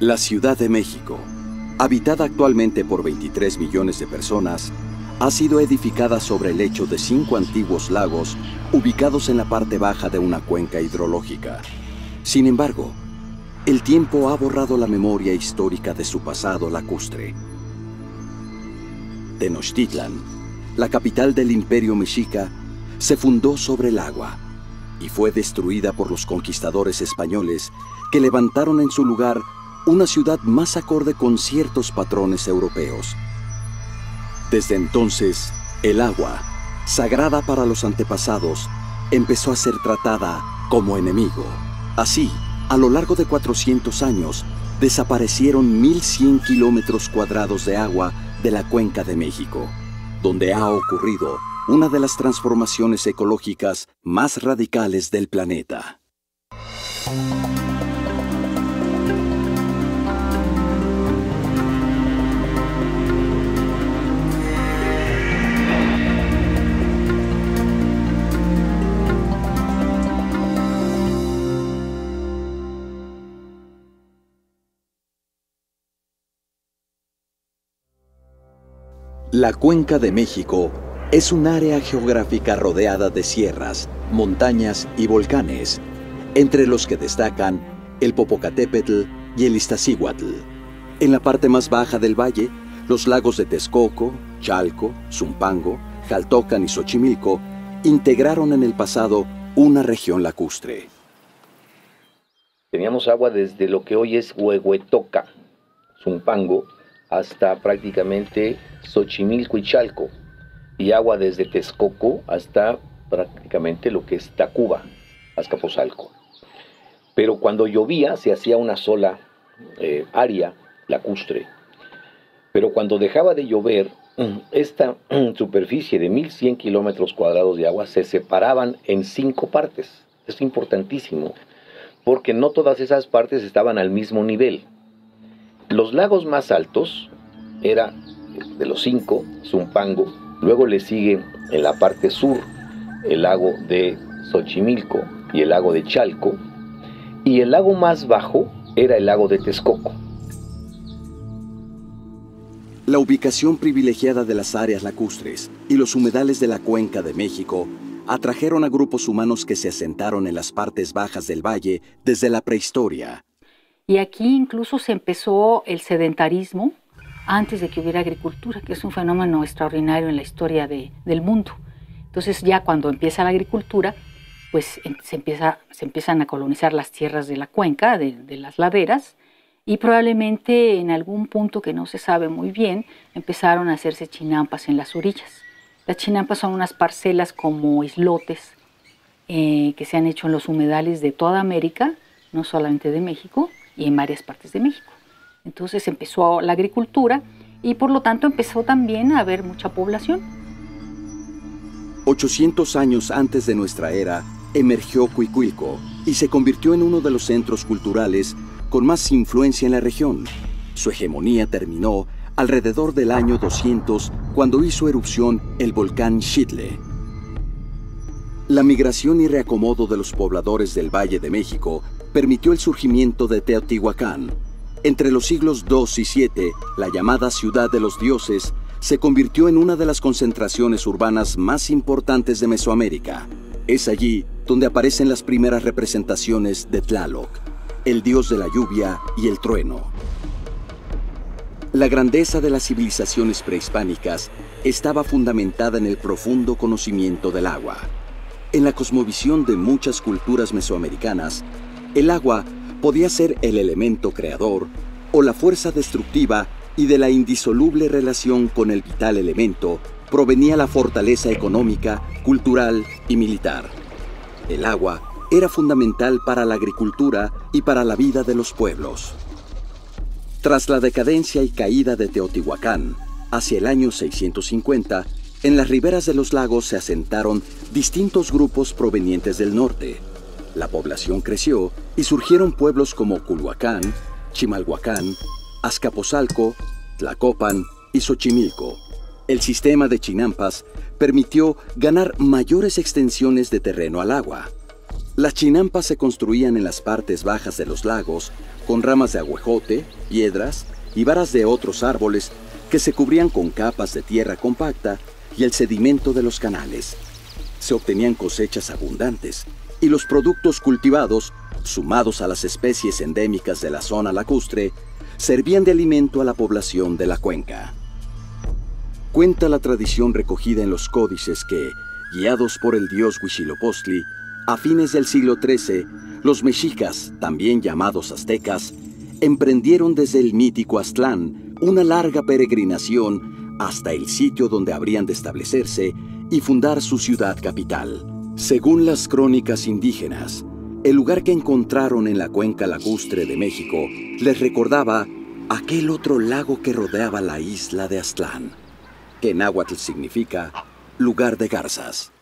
La Ciudad de México, habitada actualmente por 23 millones de personas, ha sido edificada sobre el lecho de 5 antiguos lagos ubicados en la parte baja de una cuenca hidrológica. Sin embargo, el tiempo ha borrado la memoria histórica de su pasado lacustre. Tenochtitlan, la capital del Imperio Mexica, se fundó sobre el agua y fue destruida por los conquistadores españoles que levantaron en su lugar una ciudad más acorde con ciertos patrones europeos. Desde entonces, el agua, sagrada para los antepasados, empezó a ser tratada como enemigo. Así, a lo largo de 400 años, desaparecieron 1.100 kilómetros cuadrados de agua de la Cuenca de México, donde ha ocurrido una de las transformaciones ecológicas más radicales del planeta. La Cuenca de México es un área geográfica rodeada de sierras, montañas y volcanes, entre los que destacan el Popocatépetl y el Iztaccíhuatl. En la parte más baja del valle, los lagos de Texcoco, Chalco, Zumpango, Jaltocan y Xochimilco integraron en el pasado una región lacustre. Teníamos agua desde lo que hoy es Huehuetoca, Zumpango, hasta prácticamente Xochimilco y Chalco, y agua desde Texcoco hasta prácticamente lo que es Tacuba, Azcapotzalco. Pero cuando llovía se hacía una sola área lacustre. Pero cuando dejaba de llover, esta superficie de 1.100 kilómetros cuadrados de agua se separaban en 5 partes. Es importantísimo, porque no todas esas partes estaban al mismo nivel. Los lagos más altos era de los 5, Zumpango, luego le sigue en la parte sur el lago de Xochimilco y el lago de Chalco, y el lago más bajo era el lago de Texcoco. La ubicación privilegiada de las áreas lacustres y los humedales de la Cuenca de México atrajeron a grupos humanos que se asentaron en las partes bajas del valle desde la prehistoria. Y aquí incluso se empezó el sedentarismo antes de que hubiera agricultura, que es un fenómeno extraordinario en la historia del mundo. Entonces ya cuando empieza la agricultura, pues se empiezan a colonizar las tierras de la cuenca, de las laderas, y probablemente en algún punto que no se sabe muy bien, empezaron a hacerse chinampas en las orillas. Las chinampas son unas parcelas como islotes que se han hecho en los humedales de toda América, no solamente de México, y en varias partes de México. Entonces empezó la agricultura y por lo tanto empezó también a haber mucha población. 800 años antes de nuestra era, emergió Cuicuilco y se convirtió en uno de los centros culturales con más influencia en la región. Su hegemonía terminó alrededor del año 200, cuando hizo erupción el volcán Xitle. La migración y reacomodo de los pobladores del Valle de México permitió el surgimiento de Teotihuacán. Entre los siglos II y VII, la llamada Ciudad de los Dioses se convirtió en una de las concentraciones urbanas más importantes de Mesoamérica. Es allí donde aparecen las primeras representaciones de Tlaloc, el dios de la lluvia y el trueno. La grandeza de las civilizaciones prehispánicas estaba fundamentada en el profundo conocimiento del agua. En la cosmovisión de muchas culturas mesoamericanas, el agua podía ser el elemento creador o la fuerza destructiva, y de la indisoluble relación con el vital elemento provenía la fortaleza económica, cultural y militar. El agua era fundamental para la agricultura y para la vida de los pueblos. Tras la decadencia y caída de Teotihuacán, hacia el año 650, en las riberas de los lagos se asentaron distintos grupos provenientes del norte. La población creció y surgieron pueblos como Culhuacán, Chimalhuacán, Azcapotzalco, Tlacopan y Xochimilco. El sistema de chinampas permitió ganar mayores extensiones de terreno al agua. Las chinampas se construían en las partes bajas de los lagos con ramas de aguejote, piedras y varas de otros árboles que se cubrían con capas de tierra compacta y el sedimento de los canales. Se obtenían cosechas abundantes y los productos cultivados, sumados a las especies endémicas de la zona lacustre, servían de alimento a la población de la cuenca. Cuenta la tradición recogida en los códices que, guiados por el dios Huitzilopochtli, a fines del siglo XIII, los mexicas, también llamados aztecas, emprendieron desde el mítico Aztlán una larga peregrinación hasta el sitio donde habrían de establecerse y fundar su ciudad capital. Según las crónicas indígenas, el lugar que encontraron en la cuenca lacustre de México les recordaba aquel otro lago que rodeaba la isla de Aztlán, que en náhuatl significa lugar de garzas.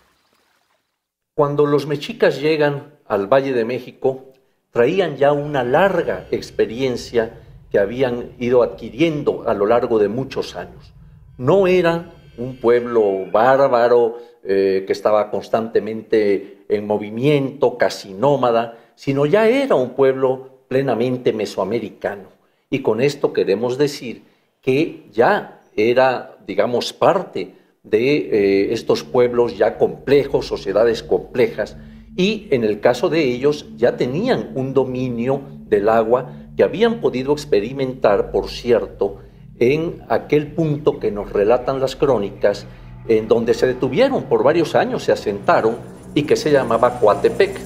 Cuando los mexicas llegan al Valle de México, traían ya una larga experiencia que habían ido adquiriendo a lo largo de muchos años. No eran un pueblo bárbaro que estaba constantemente en movimiento, casi nómada, sino ya era un pueblo plenamente mesoamericano. Y con esto queremos decir que ya era, digamos, parte de estos pueblos ya complejos, sociedades complejas, y en el caso de ellos ya tenían un dominio del agua que habían podido experimentar, por cierto, en aquel punto que nos relatan las crónicas, en donde se detuvieron por varios años, se asentaron, y que se llamaba Coatepec.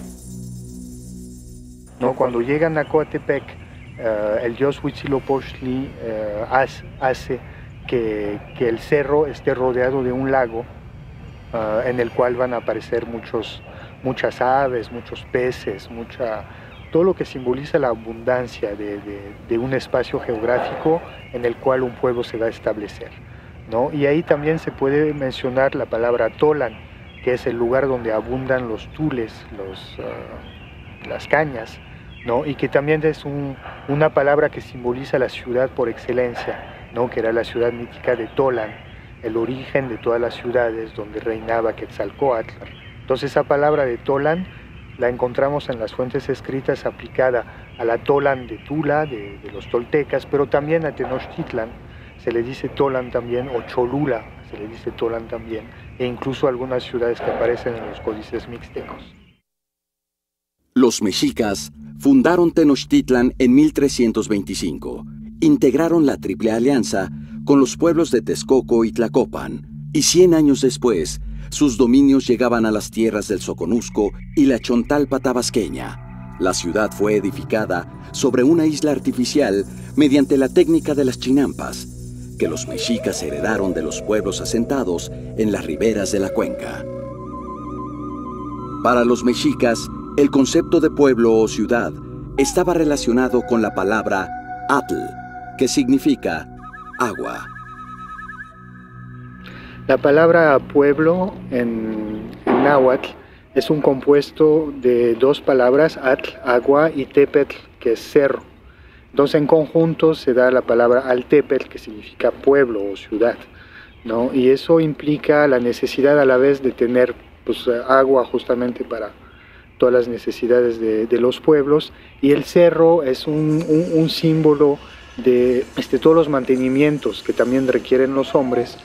¿No? Cuando llegan a Coatepec, el dios Huitzilopochtli hace que el cerro esté rodeado de un lago en el cual van a aparecer muchas aves, muchos peces, todo lo que simboliza la abundancia de un espacio geográfico en el cual un pueblo se va a establecer, ¿no? Y ahí también se puede mencionar la palabra Tolan, que es el lugar donde abundan los tules, las cañas, ¿no? Y que también es una palabra que simboliza la ciudad por excelencia, ¿no? Que era la ciudad mítica de Tolan, el origen de todas las ciudades donde reinaba Quetzalcóatl. Entonces esa palabra de Tolan la encontramos en las fuentes escritas aplicada a la Tolan de Tula, de los toltecas, pero también a Tenochtitlan se le dice Tolan también, o Cholula se le dice Tolan también, e incluso algunas ciudades que aparecen en los códices mixtecos. Los mexicas fundaron Tenochtitlan en 1325, integraron la Triple Alianza con los pueblos de Texcoco y Tlacopan, y 100 años después, sus dominios llegaban a las tierras del Soconusco y la Chontalpa tabasqueña. La ciudad fue edificada sobre una isla artificial mediante la técnica de las chinampas, que los mexicas heredaron de los pueblos asentados en las riberas de la cuenca. Para los mexicas, el concepto de pueblo o ciudad estaba relacionado con la palabra atl, que significa agua. La palabra pueblo en náhuatl es un compuesto de dos palabras, atl, agua, y tepetl, que es cerro. Entonces en conjunto se da la palabra altepetl, que significa pueblo o ciudad, ¿no? Y eso implica la necesidad a la vez de tener agua justamente para todas las necesidades de los pueblos, y el cerro es un símbolo de todos los mantenimientos que también requieren los hombres,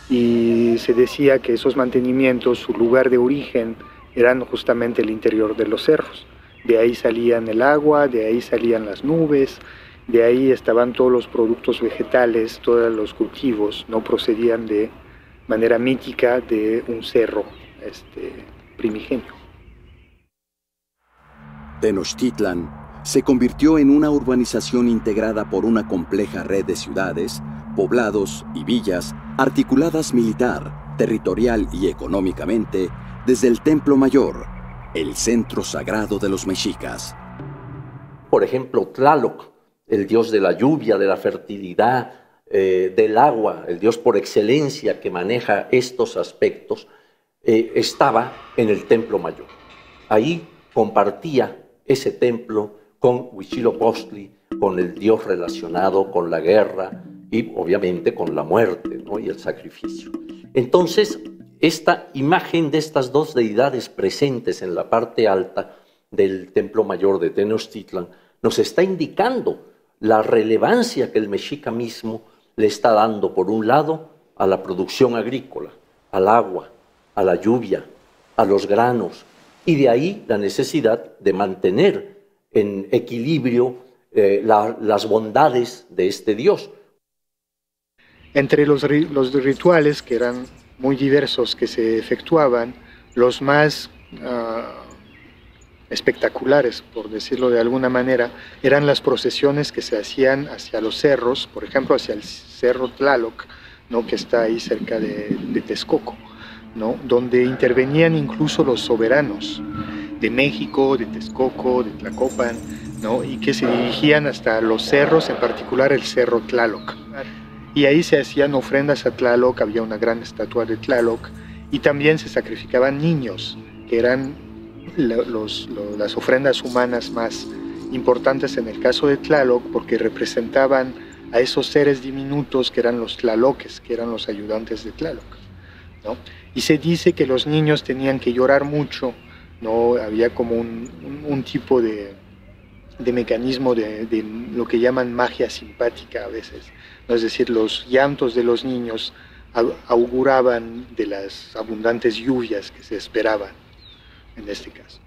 y se decía que esos mantenimientos, su lugar de origen, eran justamente el interior de los cerros. De ahí salían el agua, de ahí salían las nubes, de ahí estaban todos los productos vegetales, todos los cultivos, no procedían de manera mítica de un cerro primigenio. Tenochtitlan se convirtió en una urbanización integrada por una compleja red de ciudades, poblados y villas articuladas militar, territorial y económicamente desde el Templo Mayor, el centro sagrado de los mexicas. Por ejemplo, Tlaloc, el dios de la lluvia, de la fertilidad, del agua, el dios por excelencia que maneja estos aspectos, estaba en el Templo Mayor. Ahí compartía ese templo con Huitzilopochtli, con el dios relacionado con la guerra y obviamente con la muerte, ¿no? Y el sacrificio. Entonces, esta imagen de estas dos deidades presentes en la parte alta del Templo Mayor de Tenochtitlan nos está indicando la relevancia que el mexica mismo le está dando, por un lado, a la producción agrícola, al agua, a la lluvia, a los granos, y de ahí la necesidad de mantener en equilibrio las bondades de este Dios. Entre los rituales, que eran muy diversos, que se efectuaban, los más espectaculares, por decirlo de alguna manera, eran las procesiones que se hacían hacia los cerros, por ejemplo, hacia el cerro Tlaloc, ¿no?, que está ahí cerca de Texcoco, ¿no?, donde intervenían incluso los soberanos de México, de Texcoco, de Tlacopan, ¿no?, y que se dirigían hasta los cerros, en particular el cerro Tlaloc. Y ahí se hacían ofrendas a Tlaloc, había una gran estatua de Tlaloc, y también se sacrificaban niños, que eran las ofrendas humanas más importantes en el caso de Tlaloc, porque representaban a esos seres diminutos que eran los tlaloques, que eran los ayudantes de Tlaloc, ¿no? Y se dice que los niños tenían que llorar mucho, ¿no? Había como un tipo de mecanismo de lo que llaman magia simpática a veces, ¿no? Es decir, los llantos de los niños auguraban de las abundantes lluvias que se esperaban en este caso.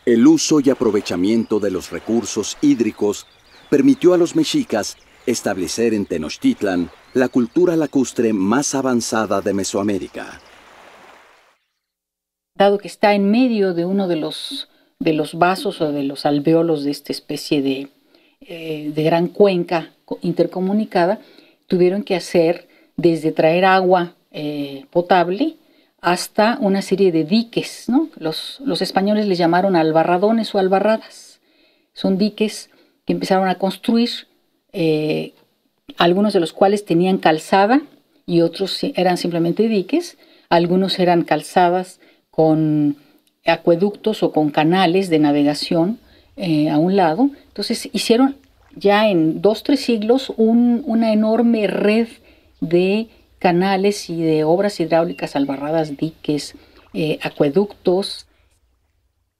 El uso y aprovechamiento de los recursos hídricos permitió a los mexicas establecer en Tenochtitlan la cultura lacustre más avanzada de Mesoamérica. Dado que está en medio de uno de los vasos o de los alvéolos de esta especie de gran cuenca intercomunicada, tuvieron que hacer desde traer agua potable hasta una serie de diques, ¿no? Los españoles les llamaron albarradones o albarradas. Son diques que empezaron a construir, algunos de los cuales tenían calzada y otros eran simplemente diques. Algunos eran calzadas con acueductos o con canales de navegación a un lado. Entonces hicieron ya en 2-3 siglos una enorme red de canales y de obras hidráulicas, albarradas, diques, acueductos.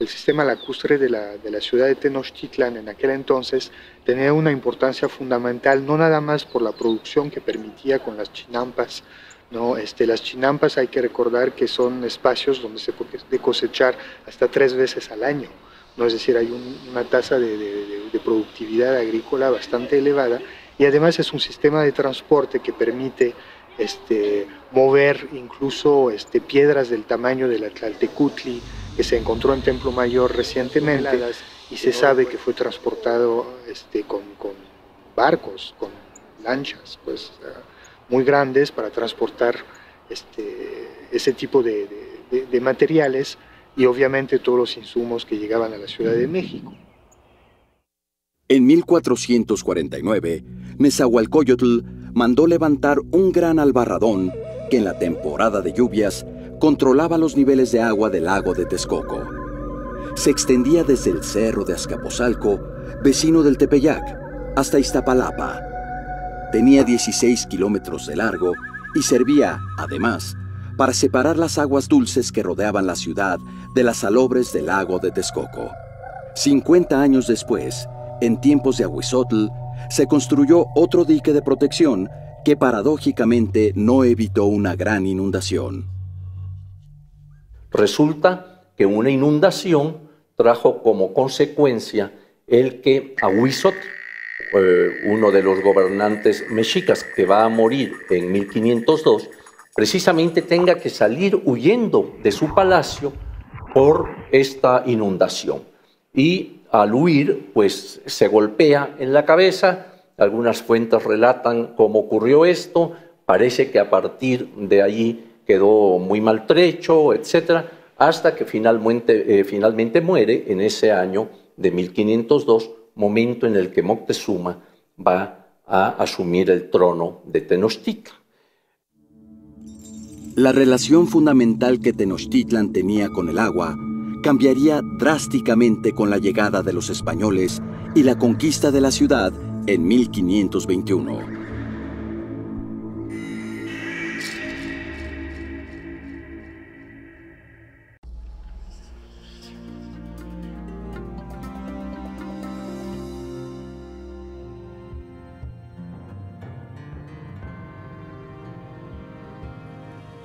El sistema lacustre de la ciudad de Tenochtitlan en aquel entonces tenía una importancia fundamental, no nada más por la producción que permitía con las chinampas, ¿no? Las chinampas, hay que recordar que son espacios donde se puede cosechar hasta 3 veces al año, ¿no? Es decir, hay una tasa de productividad agrícola bastante elevada, y además es un sistema de transporte que permite mover incluso piedras del tamaño de la Tlaltecutli, que se encontró en Templo Mayor recientemente, y se sabe que fue transportado con barcos, con lanchas pues, muy grandes para transportar ese tipo de materiales, y obviamente todos los insumos que llegaban a la Ciudad de México. En 1449, Nezahualcóyotl mandó levantar un gran albarradón que en la temporada de lluvias controlaba los niveles de agua del lago de Texcoco. Se extendía desde el cerro de Azcapotzalco, vecino del Tepeyac, hasta Iztapalapa. Tenía 16 kilómetros de largo y servía, además, para separar las aguas dulces que rodeaban la ciudad de las salobres del lago de Texcoco. 50 años después, en tiempos de Ahuizotl, se construyó otro dique de protección que paradójicamente no evitó una gran inundación. Resulta que una inundación trajo como consecuencia el que Ahuizotl, uno de los gobernantes mexicas que va a morir en 1502, precisamente tenga que salir huyendo de su palacio por esta inundación. Y al huir, pues se golpea en la cabeza. Algunas fuentes relatan cómo ocurrió esto. Parece que a partir de allí quedó muy maltrecho, etc., hasta que finalmente muere en ese año de 1502, momento en el que Moctezuma va a asumir el trono de Tenochtitlan. La relación fundamental que Tenochtitlan tenía con el agua cambiaría drásticamente con la llegada de los españoles y la conquista de la ciudad en 1521.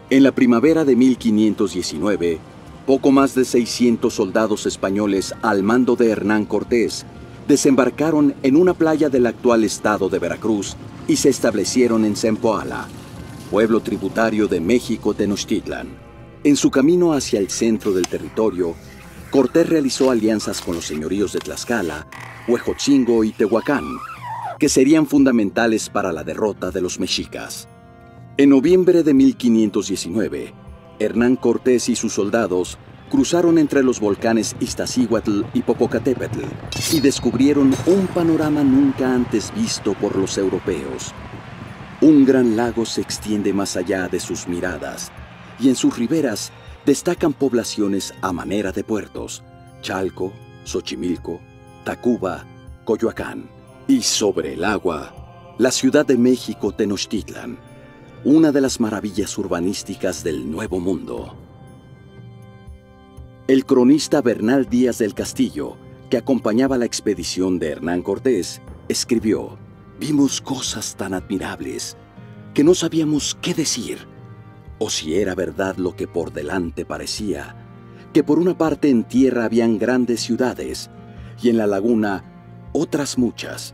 En la primavera de 1519, poco más de 600 soldados españoles al mando de Hernán Cortés desembarcaron en una playa del actual estado de Veracruz y se establecieron en Zempoala, pueblo tributario de México Tenochtitlan. En su camino hacia el centro del territorio, Cortés realizó alianzas con los señoríos de Tlaxcala, Huejotzingo y Tehuacán, que serían fundamentales para la derrota de los mexicas. En noviembre de 1519, Hernán Cortés y sus soldados cruzaron entre los volcanes Iztaccíhuatl y Popocatépetl y descubrieron un panorama nunca antes visto por los europeos. Un gran lago se extiende más allá de sus miradas y en sus riberas destacan poblaciones a manera de puertos: Chalco, Xochimilco, Tacuba, Coyoacán. Y sobre el agua, la Ciudad de México Tenochtitlan, una de las maravillas urbanísticas del Nuevo Mundo. El cronista Bernal Díaz del Castillo, que acompañaba la expedición de Hernán Cortés, escribió: «Vimos cosas tan admirables que no sabíamos qué decir, o si era verdad lo que por delante parecía, que por una parte en tierra habían grandes ciudades y en la laguna otras muchas.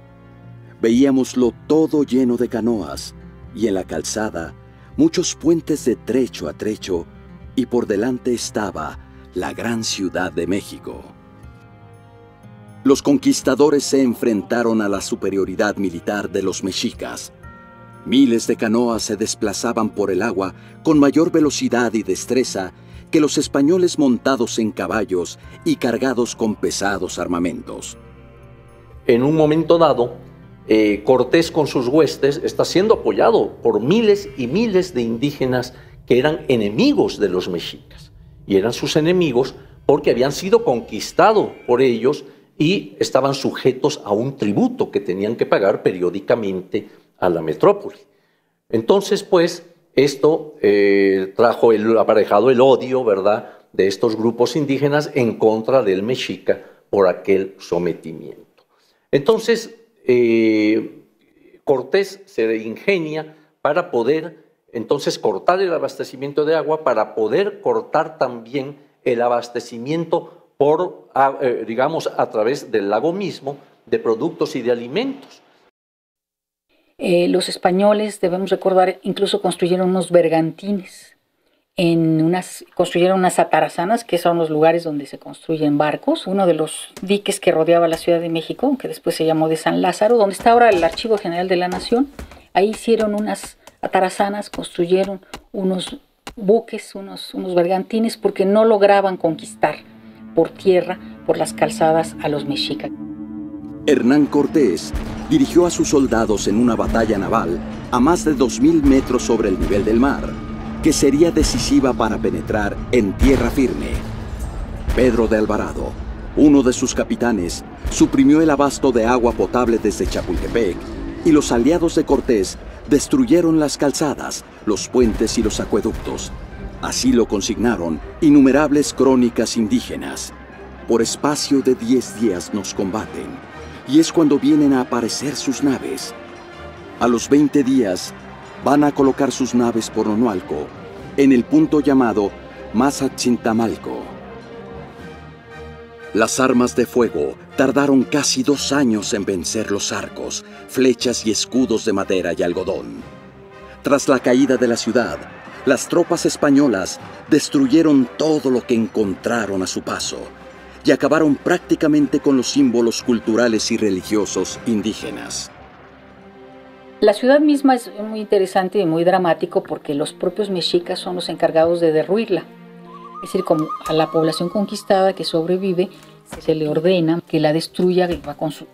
Veíamoslo todo lleno de canoas y en la calzada muchos puentes de trecho a trecho y por delante estaba la gran Ciudad de México». Los conquistadores se enfrentaron a la superioridad militar de los mexicas. Miles de canoas se desplazaban por el agua con mayor velocidad y destreza que los españoles montados en caballos y cargados con pesados armamentos. En un momento dado, Cortés con sus huestes está siendo apoyado por miles y miles de indígenas que eran enemigos de los mexicas. Y eran sus enemigos porque habían sido conquistados por ellos y estaban sujetos a un tributo que tenían que pagar periódicamente a la metrópoli. Entonces, pues, esto trajo aparejado el odio, ¿verdad?, de estos grupos indígenas en contra del mexica por aquel sometimiento. Entonces, Cortés se ingenia para poder entonces cortar el abastecimiento de agua, para poder cortar también el abastecimiento por, digamos, a través del lago mismo, de productos y de alimentos. Los españoles, debemos recordar, incluso construyeron unos bergantines, construyeron unas atarazanas, que son los lugares donde se construyen barcos, uno de los diques que rodeaba la Ciudad de México, que después se llamó de San Lázaro, donde está ahora el Archivo General de la Nación. Ahí hicieron unas atarazanas, construyeron unos buques, unos bergantines, porque no lograban conquistar por tierra, por las calzadas, a los mexicas. Hernán Cortés dirigió a sus soldados en una batalla naval a más de 2000 metros sobre el nivel del mar, que sería decisiva para penetrar en tierra firme. Pedro de Alvarado, uno de sus capitanes, suprimió el abasto de agua potable desde Chapultepec y los aliados de Cortés destruyeron las calzadas, los puentes y los acueductos. Así lo consignaron innumerables crónicas indígenas. Por espacio de 10 días nos combaten, y es cuando vienen a aparecer sus naves. A los 20 días van a colocar sus naves por Nonualco, en el punto llamado Mazatzintamalco. Las armas de fuego tardaron casi 2 años en vencer los arcos, flechas y escudos de madera y algodón. Tras la caída de la ciudad, las tropas españolas destruyeron todo lo que encontraron a su paso y acabaron prácticamente con los símbolos culturales y religiosos indígenas. La ciudad misma es muy interesante y muy dramático porque los propios mexicas son los encargados de derruirla. Es decir, como a la población conquistada que sobrevive, se le ordena que la destruya,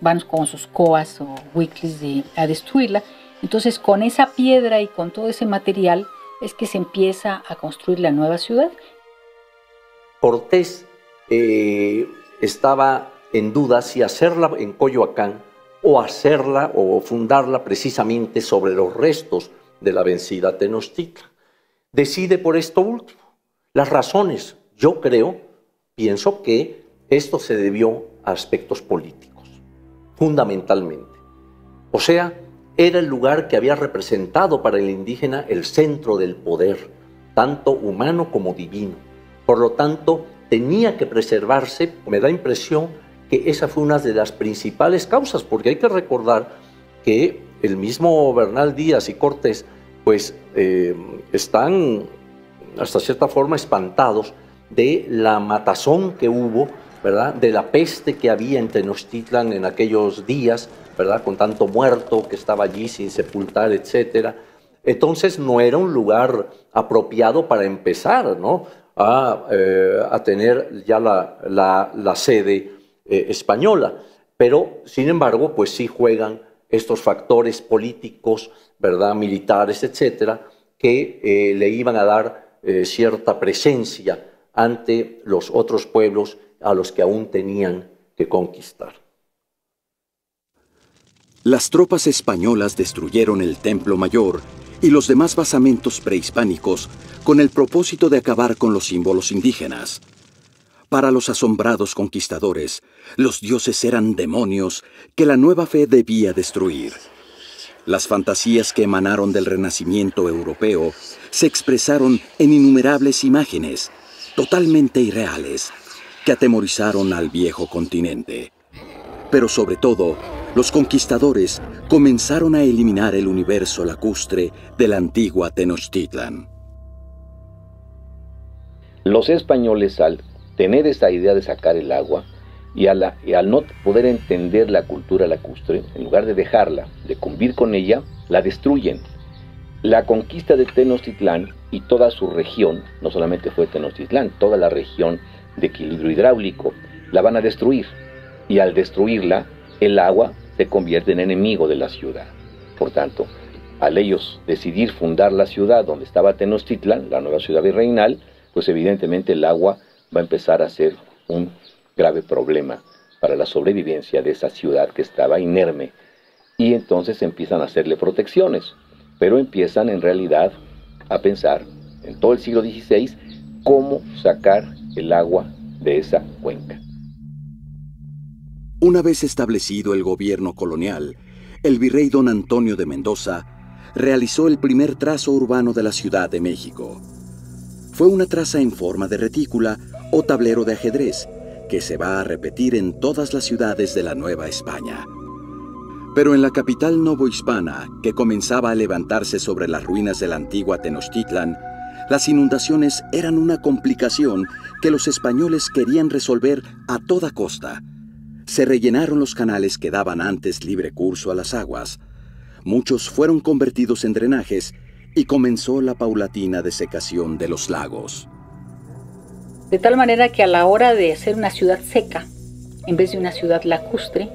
van con sus coas o huicles a destruirla. Entonces, con esa piedra y con todo ese material es que se empieza a construir la nueva ciudad. Cortés estaba en duda si hacerla en Coyoacán o hacerla o fundarla precisamente sobre los restos de la vencida Tenochtitlan. Decide por esto último. Las razones, yo pienso que esto se debió a aspectos políticos, fundamentalmente. O sea, era el lugar que había representado para el indígena el centro del poder, tanto humano como divino. Por lo tanto, tenía que preservarse. Me da impresión que esa fue una de las principales causas, porque hay que recordar que el mismo Bernal Díaz y Cortés pues están hasta cierta forma espantados de la matazón que hubo, ¿verdad? De la peste que había en Tenochtitlan en aquellos días, ¿verdad? Con tanto muerto que estaba allí sin sepultar, etc. Entonces no era un lugar apropiado para empezar, ¿no? a tener ya la sede española. Pero, sin embargo, pues sí juegan estos factores políticos, ¿verdad? Militares, etcétera, que le iban a dar cierta presencia ante los otros pueblos a los que aún tenían que conquistar. Las tropas españolas destruyeron el Templo Mayor y los demás basamentos prehispánicos con el propósito de acabar con los símbolos indígenas. Para los asombrados conquistadores, los dioses eran demonios que la nueva fe debía destruir. Las fantasías que emanaron del Renacimiento europeo se expresaron en innumerables imágenes, totalmente irreales, que atemorizaron al viejo continente. Pero sobre todo, los conquistadores comenzaron a eliminar el universo lacustre de la antigua Tenochtitlan. Los españoles, al tener esta idea de sacar el agua y al no poder entender la cultura lacustre, en lugar de dejarla, de convivir con ella, la destruyen. La conquista de Tenochtitlán y toda su región, no solamente fue Tenochtitlán, toda la región de equilibrio hidráulico, la van a destruir. Y al destruirla, el agua se convierte en enemigo de la ciudad. Por tanto, al ellos decidir fundar la ciudad donde estaba Tenochtitlan, la nueva ciudad virreinal, pues evidentemente el agua va a empezar a ser un grave problema para la sobrevivencia de esa ciudad que estaba inerme. Y entonces empiezan a hacerle protecciones, pero empiezan en realidad a pensar en todo el siglo XVI cómo sacar el agua de esa cuenca. Una vez establecido el gobierno colonial, el virrey don Antonio de Mendoza realizó el primer trazo urbano de la Ciudad de México. Fue una traza en forma de retícula o tablero de ajedrez que se va a repetir en todas las ciudades de la Nueva España. Pero en la capital novohispana, que comenzaba a levantarse sobre las ruinas de la antigua Tenochtitlan, las inundaciones eran una complicación que los españoles querían resolver a toda costa. Se rellenaron los canales que daban antes libre curso a las aguas. Muchos fueron convertidos en drenajes y comenzó la paulatina desecación de los lagos. De tal manera que a la hora de hacer una ciudad seca, en vez de una ciudad lacustre,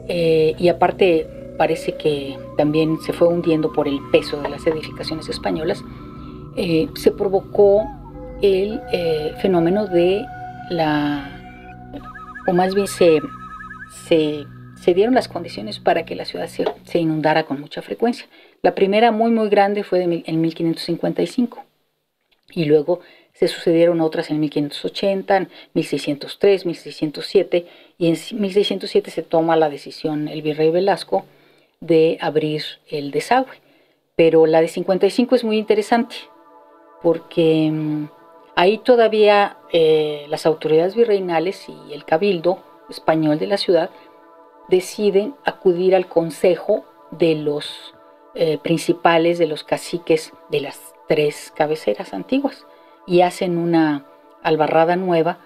y aparte parece que también se fue hundiendo por el peso de las edificaciones españolas, se provocó el fenómeno de o más bien se dieron las condiciones para que la ciudad se inundara con mucha frecuencia. La primera muy grande fue en 1555 y luego se sucedieron otras en 1580, en 1603, 1607 y en 1607 se toma la decisión el virrey Velasco de abrir el desagüe. Pero la de 55 es muy interesante porque ahí todavía las autoridades virreinales y el cabildo español de la ciudad deciden acudir al consejo de los principales, de los caciques de las 3 cabeceras antiguas y hacen una albarrada nueva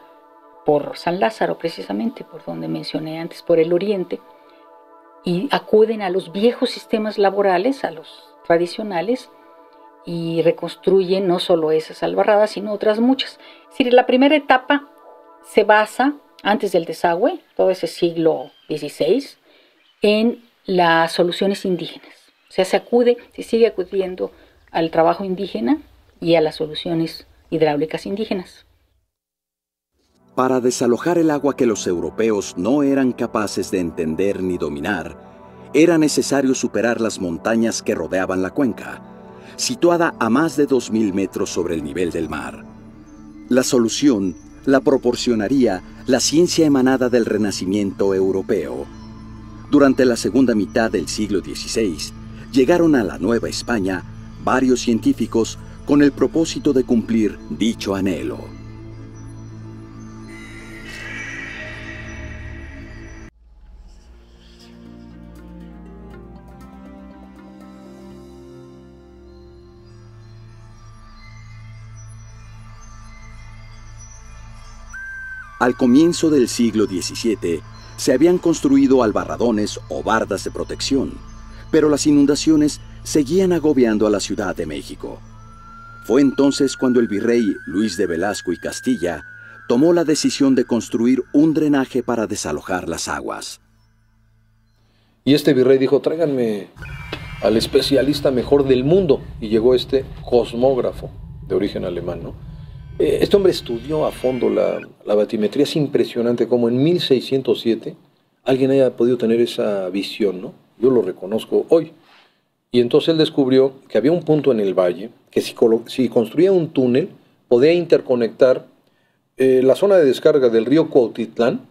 por San Lázaro, precisamente por donde mencioné antes, por el oriente, y acuden a los viejos sistemas laborales, a los tradicionales, y reconstruyen no solo esas albarradas, sino otras muchas. Es decir, la primera etapa se basa, antes del desagüe, todo ese siglo XVI, en las soluciones indígenas. O sea, se sigue acudiendo al trabajo indígena y a las soluciones hidráulicas indígenas. Para desalojar el agua que los europeos no eran capaces de entender ni dominar, era necesario superar las montañas que rodeaban la cuenca, situada a más de 2000 metros sobre el nivel del mar. La solución la proporcionaría la ciencia emanada del Renacimiento europeo. Durante la segunda mitad del siglo XVI, llegaron a la Nueva España varios científicos con el propósito de cumplir dicho anhelo. Al comienzo del siglo XVII, se habían construido albarradones o bardas de protección, pero las inundaciones seguían agobiando a la Ciudad de México. Fue entonces cuando el virrey Luis de Velasco y Castilla tomó la decisión de construir un drenaje para desalojar las aguas. Y este virrey dijo, tráiganme al especialista mejor del mundo. Y llegó este cosmógrafo de origen alemán, ¿no? Este hombre estudió a fondo la batimetría. Es impresionante cómo en 1607 alguien haya podido tener esa visión, ¿no? Yo lo reconozco hoy. Y entonces él descubrió que había un punto en el valle que si construía un túnel podía interconectar la zona de descarga del río Cuautitlán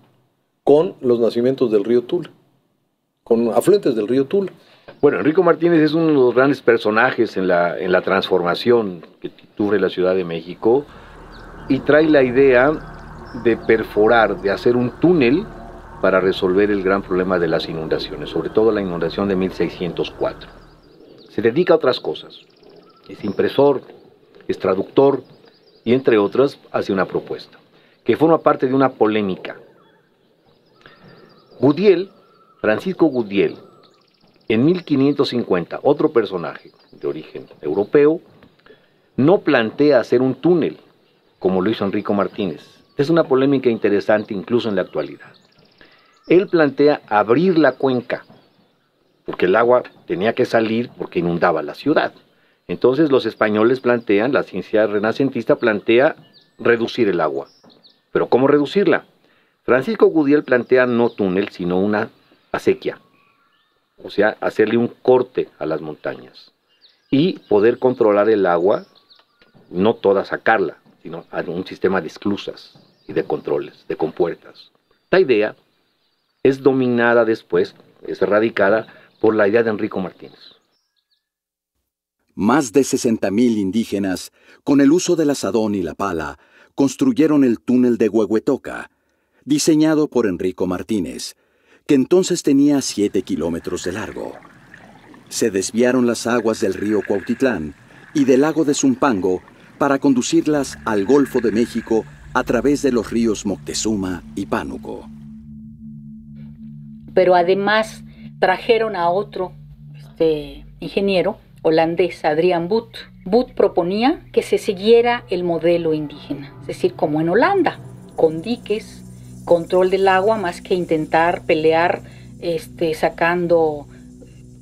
con los nacimientos del río Tula, con afluentes del río Tula. Bueno, Enrico Martínez es uno de los grandes personajes en la transformación que sufre la Ciudad de México y trae la idea de perforar, de hacer un túnel para resolver el gran problema de las inundaciones, sobre todo la inundación de 1604. Se dedica a otras cosas. Es impresor, es traductor y, entre otras, hace una propuesta que forma parte de una polémica. Gudiel, Francisco Gudiel, en 1550, otro personaje de origen europeo, no plantea hacer un túnel como lo hizo Enrico Martínez. Es una polémica interesante incluso en la actualidad. Él plantea abrir la cuenca, porque el agua tenía que salir porque inundaba la ciudad. Entonces los españoles plantean, la ciencia renacentista plantea reducir el agua. ¿Pero cómo reducirla? Francisco Gudiel plantea no túnel, sino una acequia. O sea, hacerle un corte a las montañas y poder controlar el agua, no toda sacarla, sino a un sistema de esclusas y de controles, de compuertas. Esta idea es dominada después, es erradicada por la idea de Enrico Martínez. Más de 60,000 indígenas, con el uso del azadón y la pala, construyeron el túnel de Huehuetoca, diseñado por Enrico Martínez, que entonces tenía 7 kilómetros de largo. Se desviaron las aguas del río Cuautitlán y del lago de Zumpango para conducirlas al Golfo de México a través de los ríos Moctezuma y Pánuco. Pero además trajeron a otro ingeniero holandés, Adrian Boot. Boot proponía que se siguiera el modelo indígena, es decir, como en Holanda, con diques, control del agua, más que intentar pelear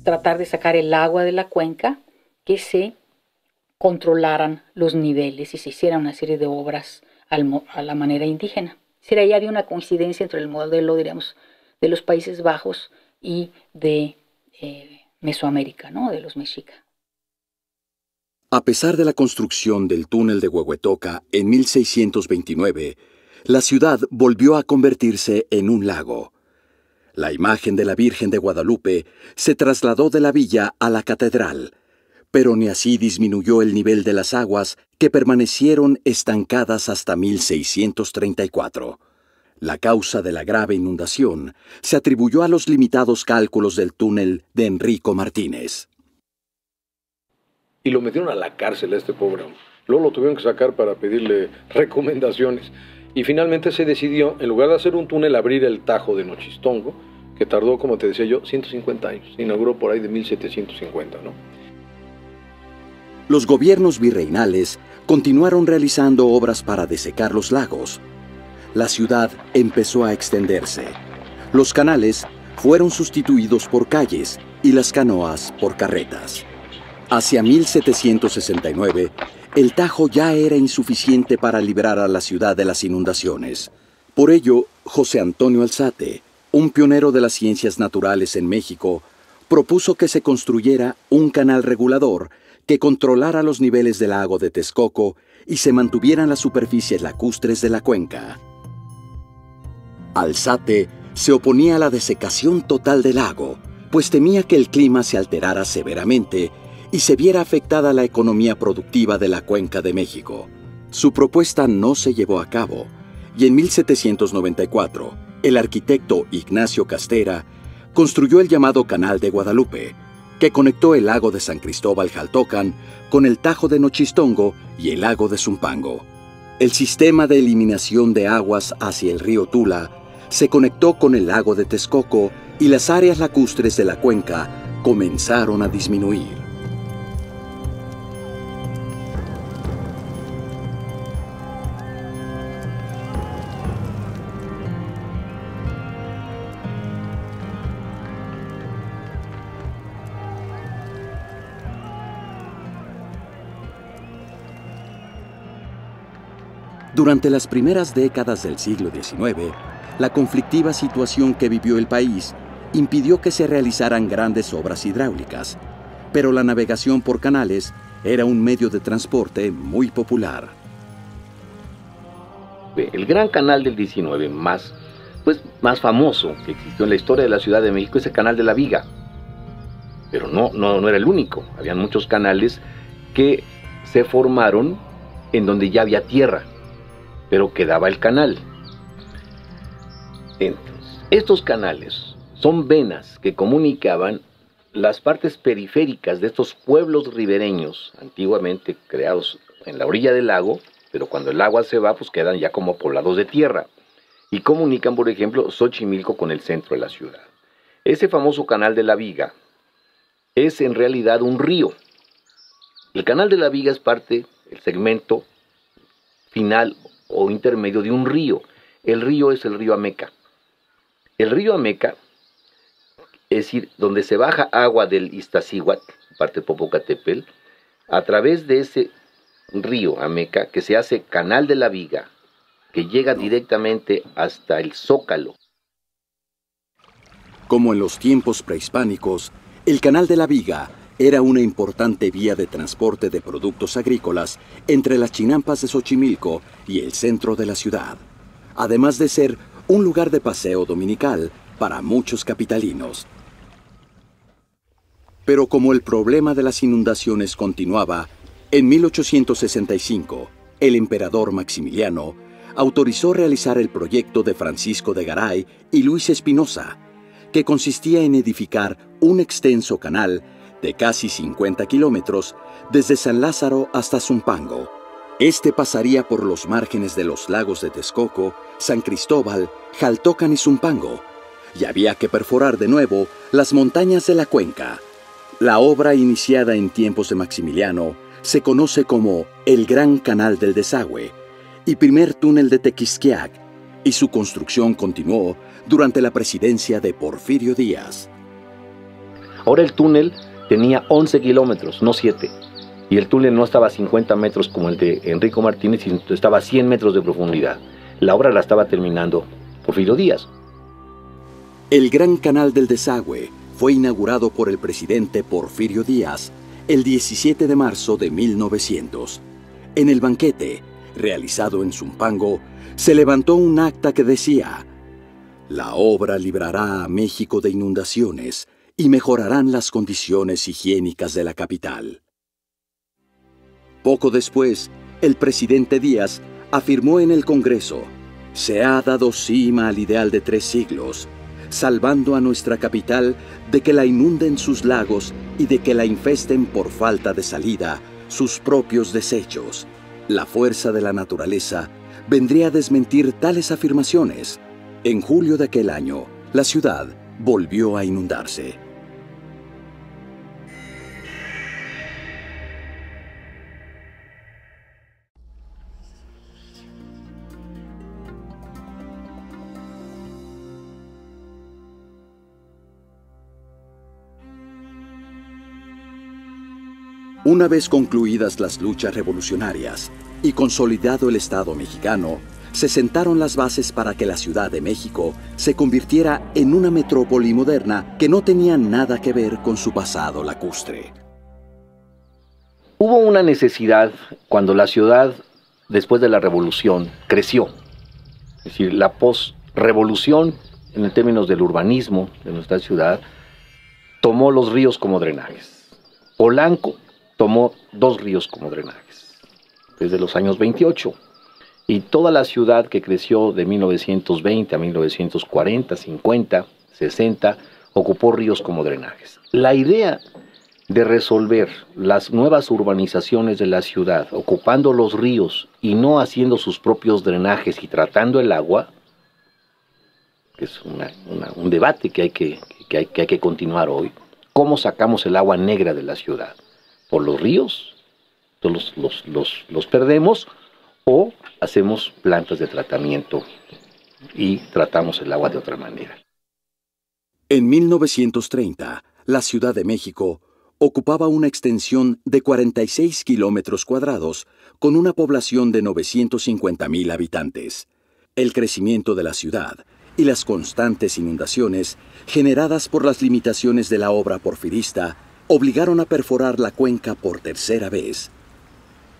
tratar de sacar el agua de la cuenca, que se controlaran los niveles y se hiciera una serie de obras a la manera indígena. Es decir, ahí había una coincidencia entre el modelo, diríamos, de los Países Bajos y de Mesoamérica, ¿no? De los mexicas. A pesar de la construcción del túnel de Huehuetoca en 1629, la ciudad volvió a convertirse en un lago. La imagen de la Virgen de Guadalupe se trasladó de la villa a la catedral, pero ni así disminuyó el nivel de las aguas que permanecieron estancadas hasta 1634. La causa de la grave inundación se atribuyó a los limitados cálculos del túnel de Enrico Martínez. Y lo metieron a la cárcel a este pobre hombre. Luego lo tuvieron que sacar para pedirle recomendaciones. Y finalmente se decidió, en lugar de hacer un túnel, abrir el Tajo de Nochistongo, que tardó, como te decía yo, 150 años. Se inauguró por ahí de 1750, ¿no? Los gobiernos virreinales continuaron realizando obras para desecar los lagos. La ciudad empezó a extenderse. Los canales fueron sustituidos por calles y las canoas por carretas. Hacia 1769, el Tajo ya era insuficiente para librar a la ciudad de las inundaciones. Por ello, José Antonio Alzate, un pionero de las ciencias naturales en México, propuso que se construyera un canal regulador que controlara los niveles del lago de Texcoco y se mantuvieran las superficies lacustres de la cuenca. Alzate se oponía a la desecación total del lago, pues temía que el clima se alterara severamente y se viera afectada la economía productiva de la Cuenca de México. Su propuesta no se llevó a cabo, y en 1794, el arquitecto Ignacio Castera construyó el llamado Canal de Guadalupe, que conectó el lago de San Cristóbal Jaltocan con el Tajo de Nochistongo y el lago de Zumpango. El sistema de eliminación de aguas hacia el río Tula se conectó con el lago de Texcoco y las áreas lacustres de la cuenca comenzaron a disminuir. Durante las primeras décadas del siglo XIX, la conflictiva situación que vivió el país impidió que se realizaran grandes obras hidráulicas, pero la navegación por canales era un medio de transporte muy popular. El gran canal del 19 más famoso que existió en la historia de la Ciudad de México es el Canal de la Viga. Pero no era el único. Habían muchos canales que se formaron en donde ya había tierra, pero quedaba el canal. Entonces, estos canales son venas que comunicaban las partes periféricas de estos pueblos ribereños, antiguamente creados en la orilla del lago, pero cuando el agua se va, pues quedan ya como poblados de tierra, y comunican, por ejemplo, Xochimilco con el centro de la ciudad. Ese famoso Canal de la Viga es en realidad un río. El Canal de la Viga es parte, el segmento final o intermedio de un río. El río es el río Ameca. El río Ameca, es decir, donde se baja agua del Iztaccíhuatl, parte de Popocatépetl, a través de ese río Ameca, que se hace Canal de la Viga, que llega directamente hasta el Zócalo. Como en los tiempos prehispánicos, el Canal de la Viga era una importante vía de transporte de productos agrícolas entre las chinampas de Xochimilco y el centro de la ciudad, además de ser un lugar de paseo dominical para muchos capitalinos. Pero como el problema de las inundaciones continuaba, en 1865, el emperador Maximiliano autorizó realizar el proyecto de Francisco de Garay y Luis Espinosa, que consistía en edificar un extenso canal de casi 50 kilómetros desde San Lázaro hasta Zumpango. Este pasaría por los márgenes de los lagos de Texcoco, San Cristóbal, Jaltocan y Zumpango, y había que perforar de nuevo las montañas de la cuenca. La obra, iniciada en tiempos de Maximiliano, se conoce como el Gran Canal del Desagüe y primer túnel de Tequisquiac, y su construcción continuó durante la presidencia de Porfirio Díaz. Ahora el túnel tenía 11 kilómetros, no 7. Y el túnel no estaba a 50 metros como el de Enrico Martínez, sino estaba a 100 metros de profundidad. La obra la estaba terminando Porfirio Díaz. El Gran Canal del Desagüe fue inaugurado por el presidente Porfirio Díaz el 17 de marzo de 1900. En el banquete, realizado en Zumpango, se levantó un acta que decía: «La obra librará a México de inundaciones y mejorarán las condiciones higiénicas de la capital». Poco después, el presidente Díaz afirmó en el Congreso: «Se ha dado cima al ideal de 3 siglos, salvando a nuestra capital de que la inunden sus lagos y de que la infesten por falta de salida sus propios desechos. La fuerza de la naturaleza vendría a desmentir tales afirmaciones». En julio de aquel año, la ciudad volvió a inundarse. Una vez concluidas las luchas revolucionarias y consolidado el Estado mexicano, se sentaron las bases para que la Ciudad de México se convirtiera en una metrópoli moderna que no tenía nada que ver con su pasado lacustre. Hubo una necesidad cuando la ciudad, después de la revolución, creció. Es decir, la posrevolución, en términos del urbanismo de nuestra ciudad, tomó los ríos como drenajes. Polanco tomó 2 ríos como drenajes, desde los años 28. Y toda la ciudad que creció de 1920 a 1940, 50, 60, ocupó ríos como drenajes. La idea de resolver las nuevas urbanizaciones de la ciudad, ocupando los ríos y no haciendo sus propios drenajes y tratando el agua, que es un debate que hay que continuar hoy. ¿Cómo sacamos el agua negra de la ciudad? ¿Por los ríos? ¿Los perdemos? ¿O hacemos plantas de tratamiento y tratamos el agua de otra manera? En 1930, la Ciudad de México ocupaba una extensión de 46 kilómetros cuadrados con una población de 950,000 habitantes. El crecimiento de la ciudad y las constantes inundaciones generadas por las limitaciones de la obra porfirista obligaron a perforar la cuenca por tercera vez.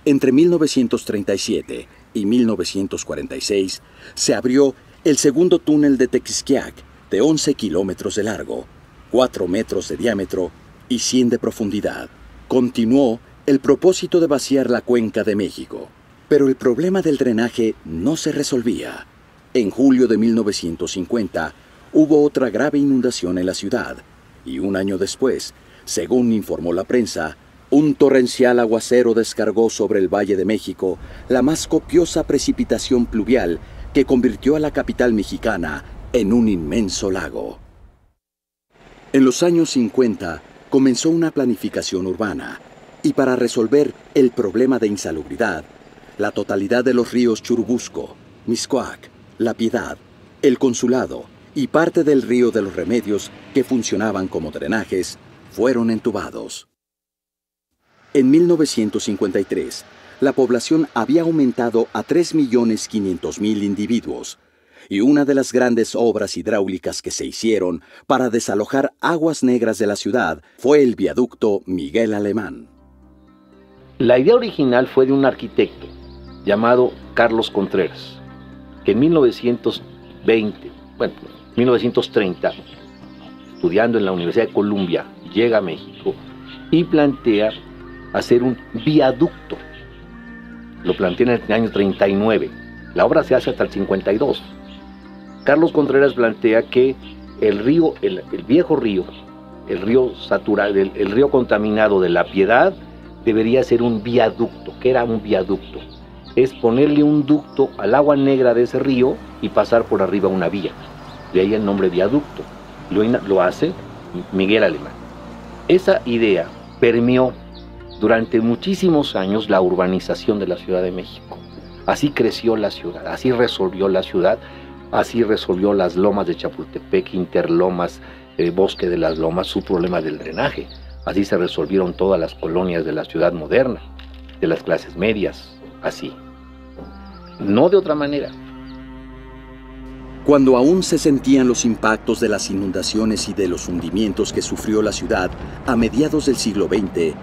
Entre 1937 y 1946 se abrió el segundo túnel de Tequisquiac de 11 kilómetros de largo, 4 metros de diámetro y 100 de profundidad. Continuó el propósito de vaciar la cuenca de México, pero el problema del drenaje no se resolvía. En julio de 1950 hubo otra grave inundación en la ciudad y un año después, según informó la prensa, un torrencial aguacero descargó sobre el Valle de México la más copiosa precipitación pluvial que convirtió a la capital mexicana en un inmenso lago. En los años 50 comenzó una planificación urbana y para resolver el problema de insalubridad, la totalidad de los ríos Churubusco, Mixcoac, La Piedad, El Consulado y parte del río de los Remedios que funcionaban como drenajes fueron entubados. En 1953, la población había aumentado a 3.500.000 individuos, y una de las grandes obras hidráulicas que se hicieron para desalojar aguas negras de la ciudad fue el viaducto Miguel Alemán. La idea original fue de un arquitecto llamado Carlos Contreras, que en 1930, estudiando en la Universidad de Columbia, llega a México y plantea hacer un viaducto. Lo plantea en el año 39. La obra se hace hasta el 52. Carlos Contreras plantea que el río, el viejo río, el río saturado, el río contaminado de La Piedad, debería ser un viaducto. ¿Qué era un viaducto? Es ponerle un ducto al agua negra de ese río y pasar por arriba una vía. De ahí el nombre viaducto. Lo hace Miguel Alemán. Esa idea permeó durante muchísimos años la urbanización de la Ciudad de México. Así creció la ciudad, así resolvió la ciudad, así resolvió las lomas de Chapultepec, Interlomas, Bosque de las Lomas, su problema del drenaje. Así se resolvieron todas las colonias de la ciudad moderna, de las clases medias, así. No de otra manera. Cuando aún se sentían los impactos de las inundaciones y de los hundimientos que sufrió la ciudad a mediados del siglo XX,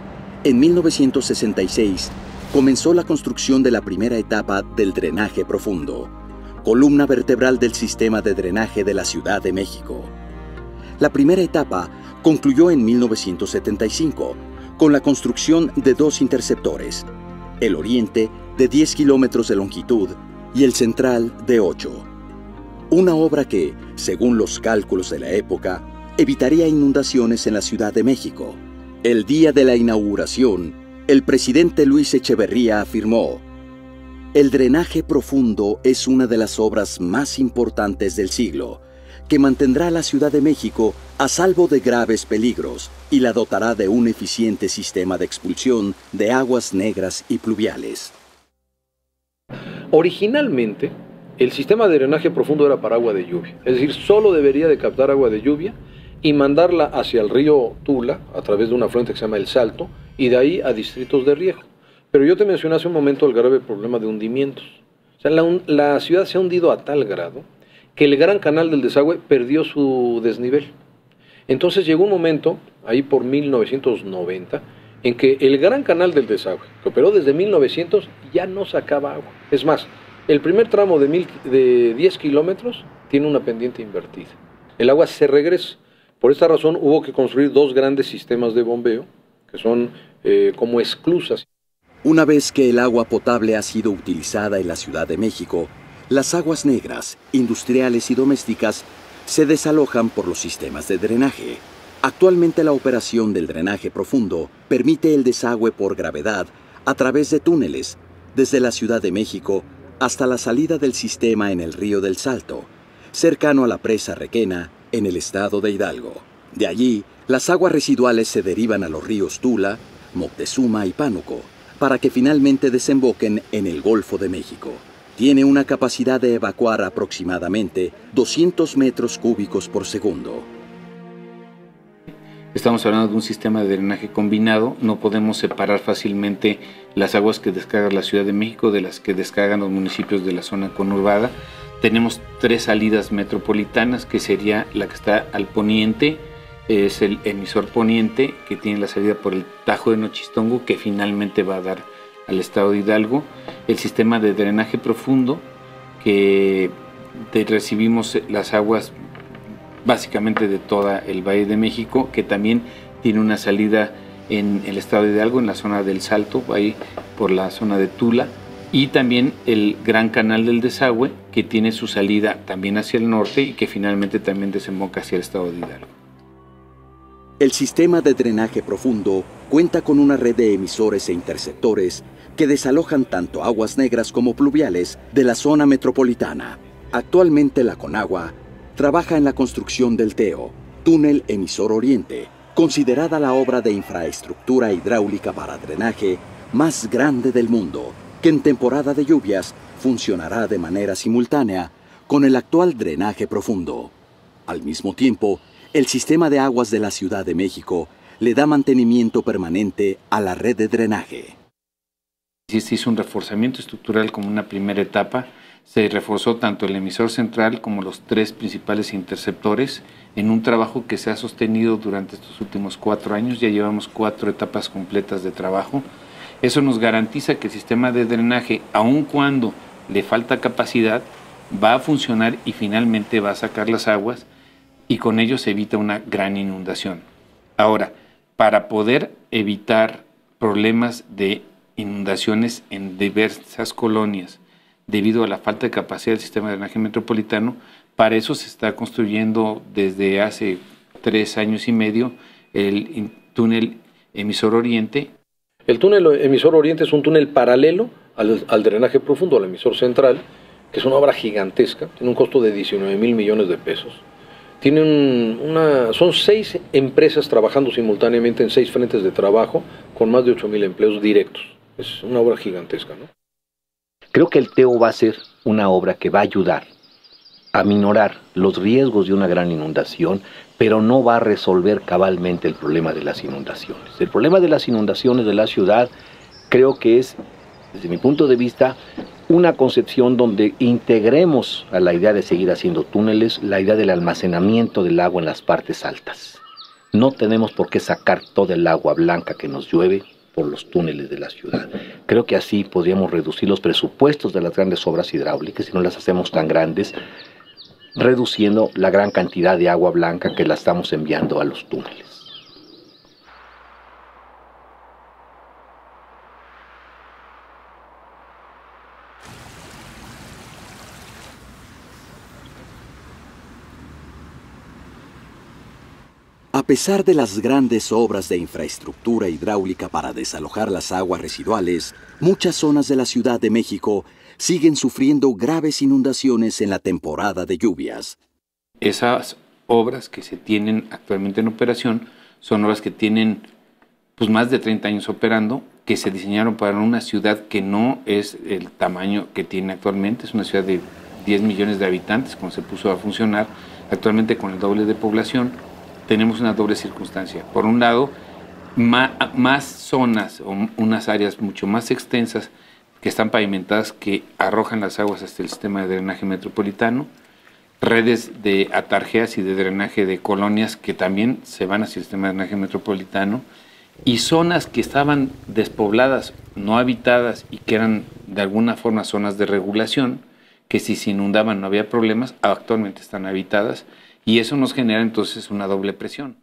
en 1966 comenzó la construcción de la primera etapa del drenaje profundo, columna vertebral del sistema de drenaje de la Ciudad de México. La primera etapa concluyó en 1975 con la construcción de 2 interceptores, el oriente de 10 kilómetros de longitud y el central de 8. Una obra que, según los cálculos de la época, evitaría inundaciones en la Ciudad de México. El día de la inauguración, el presidente Luis Echeverría afirmó: "El drenaje profundo es una de las obras más importantes del siglo, que mantendrá a la Ciudad de México a salvo de graves peligros y la dotará de un eficiente sistema de expulsión de aguas negras y pluviales". Originalmente, el sistema de drenaje profundo era para agua de lluvia, es decir, solo debería de captar agua de lluvia y mandarla hacia el río Tula a través de un afluente que se llama El Salto y de ahí a distritos de riego. Pero yo te mencioné hace un momento el grave problema de hundimientos. O sea, la ciudad se ha hundido a tal grado que el gran canal del desagüe perdió su desnivel. Entonces llegó un momento, ahí por 1990, en que el gran canal del desagüe, que operó desde 1900, ya no sacaba agua. Es más, el primer tramo de 10 kilómetros tiene una pendiente invertida. El agua se regresa. Por esta razón hubo que construir 2 grandes sistemas de bombeo que son como esclusas. Una vez que el agua potable ha sido utilizada en la Ciudad de México, las aguas negras, industriales y domésticas se desalojan por los sistemas de drenaje. Actualmente la operación del drenaje profundo permite el desagüe por gravedad a través de túneles desde la Ciudad de México hasta la salida del sistema en el Río del Salto, cercano a la presa Requena, en el estado de Hidalgo. De allí, las aguas residuales se derivan a los ríos Tula, Moctezuma y Pánuco, para que finalmente desemboquen en el Golfo de México. Tiene una capacidad de evacuar aproximadamente 200 metros cúbicos por segundo. Estamos hablando de un sistema de drenaje combinado, no podemos separar fácilmente las aguas que descarga la Ciudad de México de las que descargan los municipios de la zona conurbada. Tenemos 3 salidas metropolitanas, que sería la que está al poniente, es el emisor poniente, que tiene la salida por el Tajo de Nochistongo, que finalmente va a dar al estado de Hidalgo. El sistema de drenaje profundo, que recibimos las aguas básicamente de todo el Valle de México, que también tiene una salida en el estado de Hidalgo, en la zona del Salto, ahí por la zona de Tula, y también el Gran Canal del Desagüe, que tiene su salida también hacia el norte y que finalmente también desemboca hacia el estado de Hidalgo. El sistema de drenaje profundo cuenta con una red de emisores e interceptores que desalojan tanto aguas negras como pluviales de la zona metropolitana. Actualmente la Conagua trabaja en la construcción del TEO, Túnel Emisor Oriente, considerada la obra de infraestructura hidráulica para drenaje más grande del mundo, que en temporada de lluvias funcionará de manera simultánea con el actual drenaje profundo. Al mismo tiempo, el sistema de aguas de la Ciudad de México le da mantenimiento permanente a la red de drenaje. Se hizo un reforzamiento estructural como una primera etapa. Se reforzó tanto el emisor central como los 3 principales interceptores en un trabajo que se ha sostenido durante estos últimos 4 años. Ya llevamos 4 etapas completas de trabajo. Eso nos garantiza que el sistema de drenaje, aun cuando le falta capacidad, va a funcionar y finalmente va a sacar las aguas, y con ello se evita una gran inundación. Ahora, para poder evitar problemas de inundaciones en diversas colonias debido a la falta de capacidad del sistema de drenaje metropolitano, para eso se está construyendo desde hace 3 años y medio el túnel emisor oriente. El túnel emisor oriente es un túnel paralelo al drenaje profundo, al emisor central, que es una obra gigantesca, tiene un costo de 19,000 millones de pesos. Son 6 empresas trabajando simultáneamente en 6 frentes de trabajo con más de 8,000 empleos directos. Es una obra gigantesca, ¿no? Creo que el TEO va a ser una obra que va a ayudar a minorar los riesgos de una gran inundación, pero no va a resolver cabalmente el problema de las inundaciones. El problema de las inundaciones de la ciudad creo que es, desde mi punto de vista, una concepción donde integremos a la idea de seguir haciendo túneles la idea del almacenamiento del agua en las partes altas. No tenemos por qué sacar toda el agua blanca que nos llueve por los túneles de la ciudad. Creo que así podríamos reducir los presupuestos de las grandes obras hidráulicas, si no las hacemos tan grandes, reduciendo la gran cantidad de agua blanca que la estamos enviando a los túneles. A pesar de las grandes obras de infraestructura hidráulica para desalojar las aguas residuales, muchas zonas de la Ciudad de México siguen sufriendo graves inundaciones en la temporada de lluvias. Esas obras que se tienen actualmente en operación son obras que tienen más de 30 años operando, que se diseñaron para una ciudad que no es el tamaño que tiene actualmente. Es una ciudad de 10 millones de habitantes, como se puso a funcionar actualmente con el doble de población. Tenemos una doble circunstancia. Por un lado, más zonas o unas áreas mucho más extensas que están pavimentadas que arrojan las aguas hasta el sistema de drenaje metropolitano, redes de atarjeas y de drenaje de colonias que también se van hacia el sistema de drenaje metropolitano, y zonas que estaban despobladas, no habitadas y que eran de alguna forma zonas de regulación, que si se inundaban no había problemas, actualmente están habitadas. Y eso nos genera entonces una doble presión.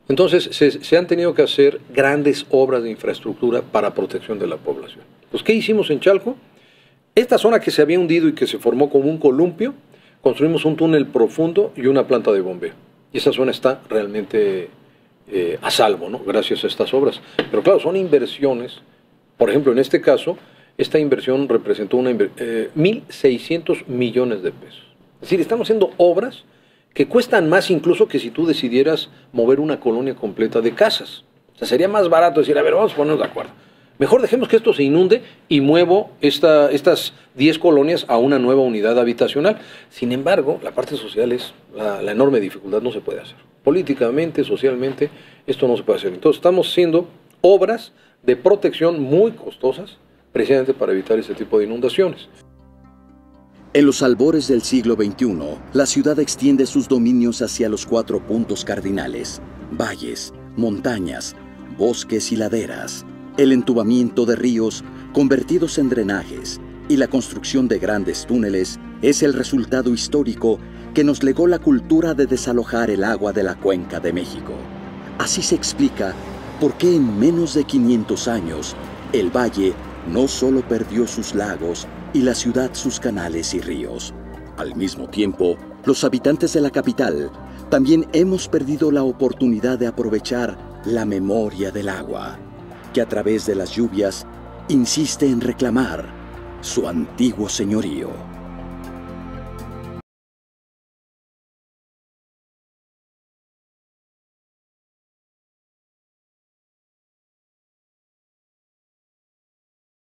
Entonces se han tenido que hacer grandes obras de infraestructura para protección de la población. Pues, ¿qué hicimos en Chalco? Esta zona que se había hundido y que se formó como un columpio, construimos un túnel profundo y una planta de bombeo. Y esa zona está realmente a salvo, ¿no? Gracias a estas obras. Pero claro, son inversiones. Por ejemplo, en este caso, esta inversión representó 1.600 millones de pesos. Es decir, estamos haciendo obras que cuestan más incluso que si tú decidieras mover una colonia completa de casas. O sea, sería más barato decir, a ver, vamos a ponernos de acuerdo. Mejor dejemos que esto se inunde y muevo estas 10 colonias a una nueva unidad habitacional. Sin embargo, la parte social es la enorme dificultad, no se puede hacer. Políticamente, socialmente, esto no se puede hacer. Entonces estamos haciendo obras de protección muy costosas, precisamente para evitar este tipo de inundaciones. En los albores del siglo XXI, la ciudad extiende sus dominios hacia los 4 puntos cardinales: valles, montañas, bosques y laderas, el entubamiento de ríos convertidos en drenajes y la construcción de grandes túneles es el resultado histórico que nos legó la cultura de desalojar el agua de la cuenca de México. Así se explica por qué en menos de 500 años el valle no solo perdió sus lagos y la ciudad sus canales y ríos. Al mismo tiempo, los habitantes de la capital también hemos perdido la oportunidad de aprovechar la memoria del agua, que a través de las lluvias insiste en reclamar su antiguo señorío.